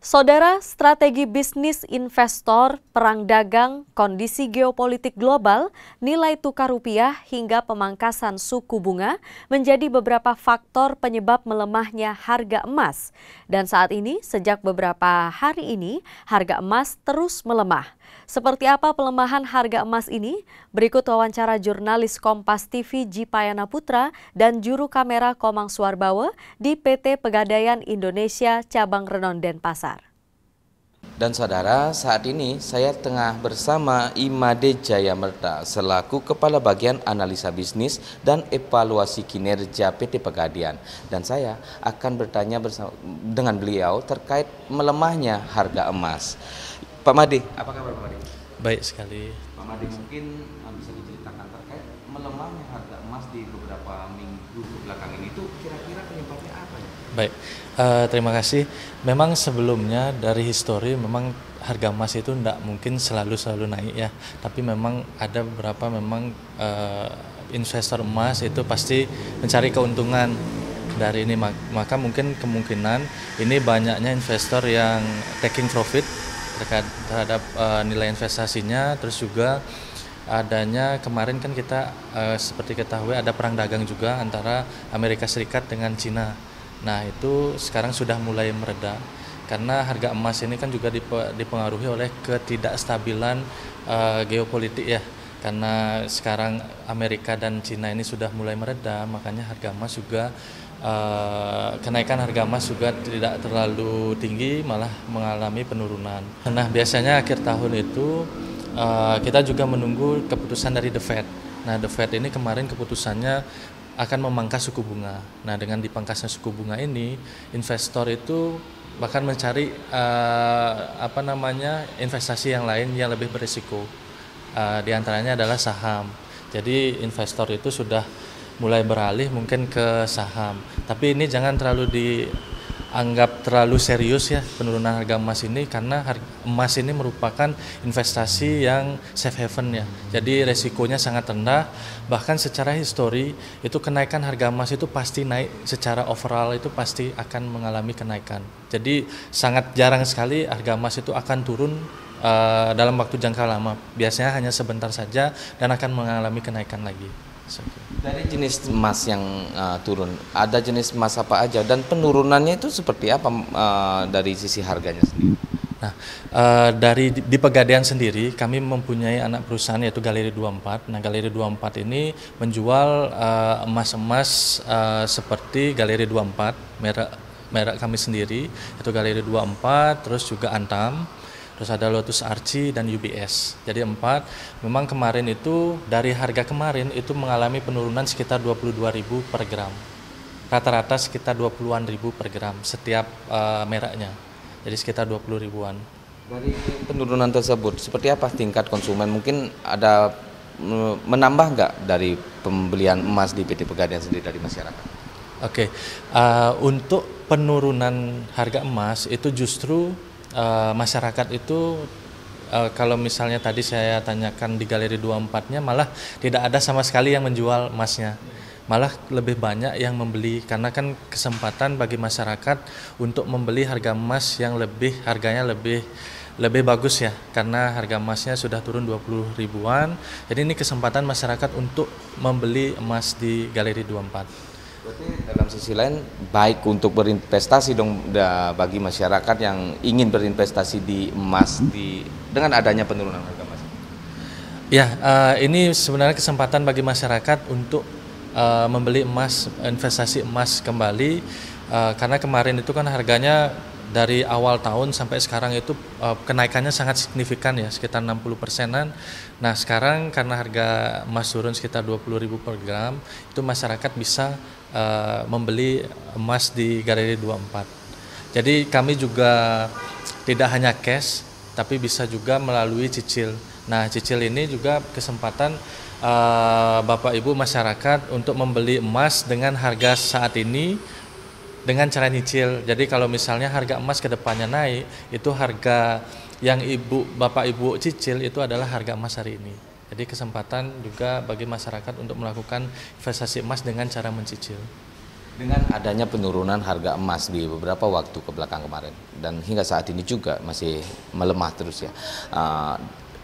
Saudara, strategi bisnis investor, perang dagang, kondisi geopolitik global, nilai tukar rupiah hingga pemangkasan suku bunga menjadi beberapa faktor penyebab melemahnya harga emas. Dan saat ini, sejak beberapa hari ini, harga emas terus melemah. Seperti apa pelemahan harga emas ini? Berikut wawancara jurnalis Kompas TV Jipayana Putra dan juru kamera Komang Suarbawa di PT Pegadaian Indonesia Cabang Renon Denpasar. Dan saudara, saat ini saya tengah bersama Imade Jayamerta selaku Kepala Bagian Analisa Bisnis dan Evaluasi Kinerja PT Pegadaian. Dan saya akan bertanya dengan beliau terkait melemahnya harga emas. Pak Made, apa kabar Pak Made? Baik sekali. Pak Made, mungkin bisa diceritakan terkait melemahnya harga emas di beberapa minggu kebelakang ini, itu kira-kira penyebabnya apa ya? Baik, terima kasih. Memang sebelumnya dari histori memang harga emas itu tidak mungkin selalu naik ya. Tapi memang ada beberapa investor emas itu pasti mencari keuntungan dari ini. Maka mungkin kemungkinan ini banyaknya investor yang taking profit terhadap nilai investasinya. Terus juga adanya kemarin kan kita seperti ketahui ada perang dagang juga antara Amerika Serikat dengan Cina. Nah itu sekarang sudah mulai mereda karena harga emas ini kan juga dipengaruhi oleh ketidakstabilan geopolitik ya. Karena sekarang Amerika dan Cina ini sudah mulai mereda, makanya harga emas juga kenaikan harga emas juga tidak terlalu tinggi, malah mengalami penurunan. Nah biasanya akhir tahun itu kita juga menunggu keputusan dari The Fed. Nah The Fed ini kemarin keputusannya akan memangkas suku bunga. Nah dengan dipangkasnya suku bunga ini, investor itu bahkan mencari investasi yang lain yang lebih berisiko. Di antaranya adalah saham. Jadi investor itu sudah mulai beralih mungkin ke saham. Tapi ini jangan terlalu dianggap terlalu serius ya penurunan harga emas ini, karena emas ini merupakan investasi yang safe haven ya. Jadi resikonya sangat rendah. Bahkan secara histori itu kenaikan harga emas itu pasti naik, secara overall itu pasti akan mengalami kenaikan. Jadi sangat jarang sekali harga emas itu akan turun dalam waktu jangka lama. Biasanya hanya sebentar saja dan akan mengalami kenaikan lagi. Dari jenis emas yang turun, ada jenis emas apa aja dan penurunannya itu seperti apa dari sisi harganya sendiri? Nah, di Pegadaian sendiri kami mempunyai anak perusahaan yaitu Galeri 24. Nah, Galeri 24 ini menjual emas-emas seperti Galeri 24, merek kami sendiri yaitu Galeri 24, terus juga Antam. Terus ada Lotus Archie dan UBS. Jadi 4. Memang kemarin itu dari harga kemarin itu mengalami penurunan sekitar 22.000 per gram. Rata-rata sekitar 20-an ribu per gram setiap mereknya. Jadi sekitar 20 ribuan. Dari penurunan tersebut, seperti apa tingkat konsumen? Mungkin ada menambah nggak dari pembelian emas di PT Pegadaian sendiri dari masyarakat? Oke, untuk penurunan harga emas itu justru masyarakat itu kalau misalnya tadi saya tanyakan di Galeri 24-nya malah tidak ada sama sekali yang menjual emasnya. Malah lebih banyak yang membeli, karena kan kesempatan bagi masyarakat untuk membeli harga emas yang harganya lebih bagus ya, karena harga emasnya sudah turun 20 ribuan. Jadi ini kesempatan masyarakat untuk membeli emas di Galeri 24. Berarti dalam sisi lain baik untuk berinvestasi dong bagi masyarakat yang ingin berinvestasi di emas dengan adanya penurunan harga emas. Ya, ini sebenarnya kesempatan bagi masyarakat untuk membeli emas, investasi emas kembali, karena kemarin itu kan harganya dari awal tahun sampai sekarang itu kenaikannya sangat signifikan ya, sekitar 60%-an. Nah sekarang karena harga emas turun sekitar 20.000 per gram, itu masyarakat bisa membeli emas di Galeri 24. Jadi kami juga tidak hanya cash, tapi bisa juga melalui cicil. Nah cicil ini juga kesempatan Bapak Ibu masyarakat untuk membeli emas dengan harga saat ini dengan cara nyicil. Jadi kalau misalnya harga emas ke depannya naik, itu harga yang Bapak Ibu cicil itu adalah harga emas hari ini. Jadi kesempatan juga bagi masyarakat untuk melakukan investasi emas dengan cara mencicil. Dengan adanya penurunan harga emas di beberapa waktu ke belakang kemarin dan hingga saat ini juga masih melemah terus ya,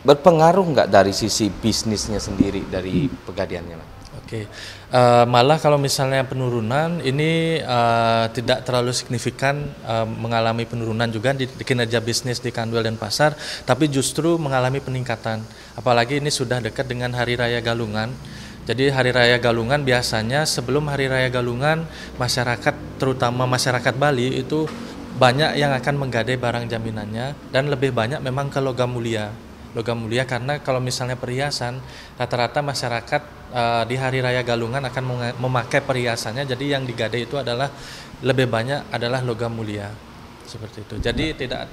berpengaruh nggak dari sisi bisnisnya sendiri dari Pegadiannya, Mas? Oke, malah kalau misalnya penurunan ini tidak terlalu signifikan mengalami penurunan juga di kinerja bisnis di Kanwil dan Pasar, tapi justru mengalami peningkatan. Apalagi ini sudah dekat dengan Hari Raya Galungan. Jadi Hari Raya Galungan biasanya sebelum Hari Raya Galungan masyarakat, terutama masyarakat Bali itu banyak yang akan menggadai barang jaminannya dan lebih banyak memang ke logam mulia. Logam mulia karena kalau misalnya perhiasan rata-rata masyarakat di Hari Raya Galungan akan memakai perhiasannya, jadi yang digadai itu adalah lebih banyak adalah logam mulia. Seperti itu. Jadi tidak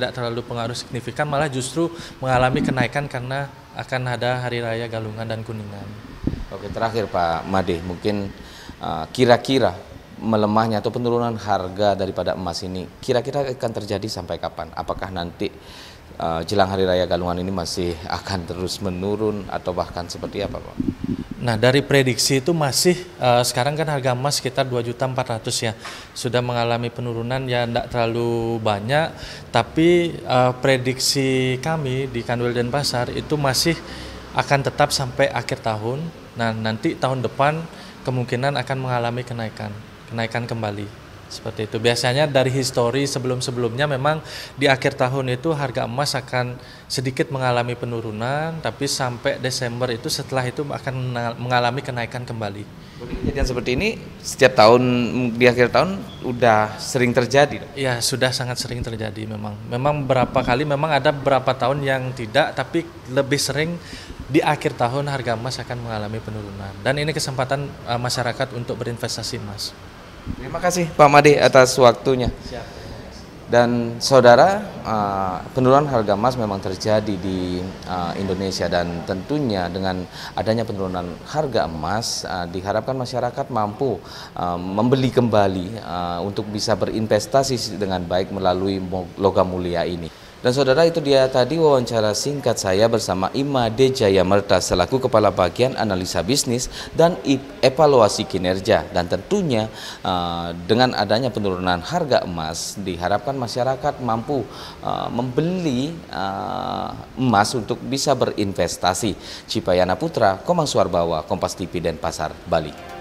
terlalu pengaruh signifikan, malah justru mengalami kenaikan karena akan ada Hari Raya Galungan dan Kuningan. Oke, terakhir Pak Made, mungkin kira-kira melemahnya atau penurunan harga daripada emas ini kira-kira akan terjadi sampai kapan? Apakah nanti jelang Hari Raya Galungan ini masih akan terus menurun atau bahkan seperti apa, Pak? Nah, dari prediksi itu masih sekarang kan harga emas sekitar 2.400.000 ya. Sudah mengalami penurunan ya tidak terlalu banyak, tapi prediksi kami di Kanwil dan Pasar itu masih akan tetap sampai akhir tahun. Nah, nanti tahun depan kemungkinan akan mengalami kenaikan kembali. Seperti itu. Biasanya dari histori sebelum-sebelumnya memang di akhir tahun itu harga emas akan sedikit mengalami penurunan, tapi sampai Desember itu setelah itu akan mengalami kenaikan kembali. Kejadian seperti ini setiap tahun di akhir tahun udah sering terjadi? Ya, sudah sangat sering terjadi memang. Memang beberapa kali memang ada beberapa tahun yang tidak, tapi lebih sering di akhir tahun harga emas akan mengalami penurunan. Dan ini kesempatan masyarakat untuk berinvestasi emas. Terima kasih Pak Made atas waktunya. Siap. Dan saudara, penurunan harga emas memang terjadi di Indonesia dan tentunya dengan adanya penurunan harga emas diharapkan masyarakat mampu membeli kembali untuk bisa berinvestasi dengan baik melalui logam mulia ini. Dan saudara, itu dia tadi wawancara singkat saya bersama Imade Jayamerta selaku Kepala Bagian Analisa Bisnis dan Evaluasi Kinerja. Dan tentunya dengan adanya penurunan harga emas diharapkan masyarakat mampu membeli emas untuk bisa berinvestasi. Cipayana Putra, Komang Suarbawa, Kompas TV Denpasar, Bali.